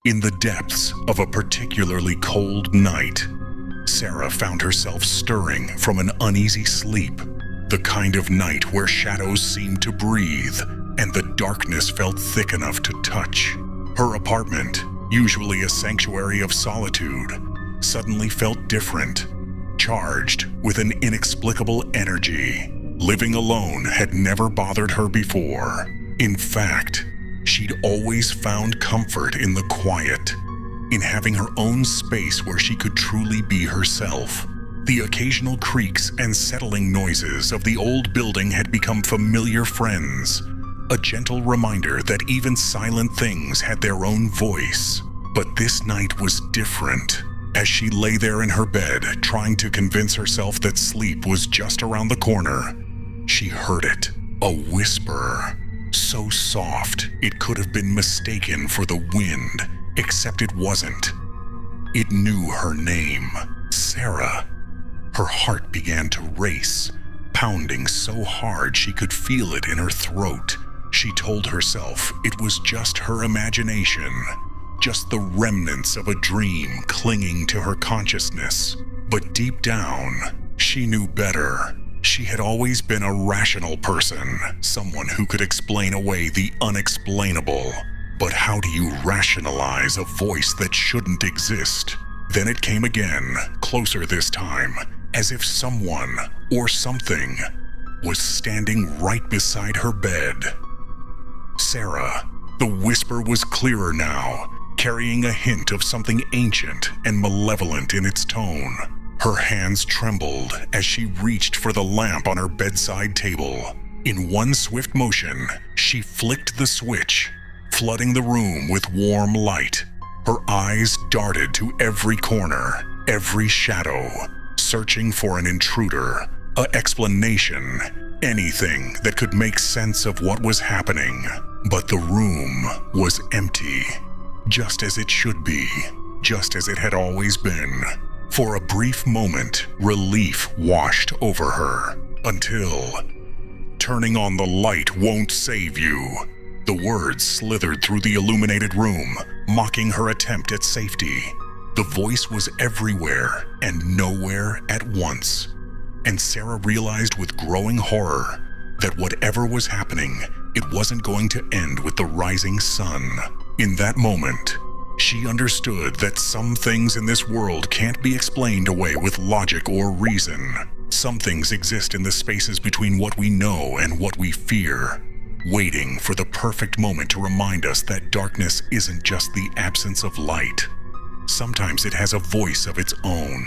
In the depths of a particularly cold night, Sarah found herself stirring from an uneasy sleep, the kind of night where shadows seemed to breathe and the darkness felt thick enough to touch. Her apartment, usually a sanctuary of solitude, suddenly felt different, charged with an inexplicable energy. Living alone had never bothered her before. In fact, she'd always found comfort in the quiet, in having her own space where she could truly be herself. The occasional creaks and settling noises of the old building had become familiar friends, a gentle reminder that even silent things had their own voice. But this night was different. As she lay there in her bed, trying to convince herself that sleep was just around the corner, she heard it, a whisper. So soft, it could have been mistaken for the wind, except it wasn't. It knew her name, Sarah. Her heart began to race, pounding so hard she could feel it in her throat. She told herself it was just her imagination, just the remnants of a dream clinging to her consciousness. But deep down, she knew better. She had always been a rational person, someone who could explain away the unexplainable. But how do you rationalize a voice that shouldn't exist? Then it came again, closer this time, as if someone or something was standing right beside her bed. Sarah. The whisper was clearer now, carrying a hint of something ancient and malevolent in its tone. Her hands trembled as she reached for the lamp on her bedside table. In one swift motion, she flicked the switch, flooding the room with warm light. Her eyes darted to every corner, every shadow, searching for an intruder, an explanation, anything that could make sense of what was happening. But the room was empty, just as it should be, just as it had always been. For a brief moment, relief washed over her, until "Turning on the light won't save you." The words slithered through the illuminated room, mocking her attempt at safety. The voice was everywhere and nowhere at once. And Sarah realized with growing horror that whatever was happening, it wasn't going to end with the rising sun. In that moment, she understood that some things in this world can't be explained away with logic or reason. Some things exist in the spaces between what we know and what we fear, waiting for the perfect moment to remind us that darkness isn't just the absence of light. Sometimes it has a voice of its own.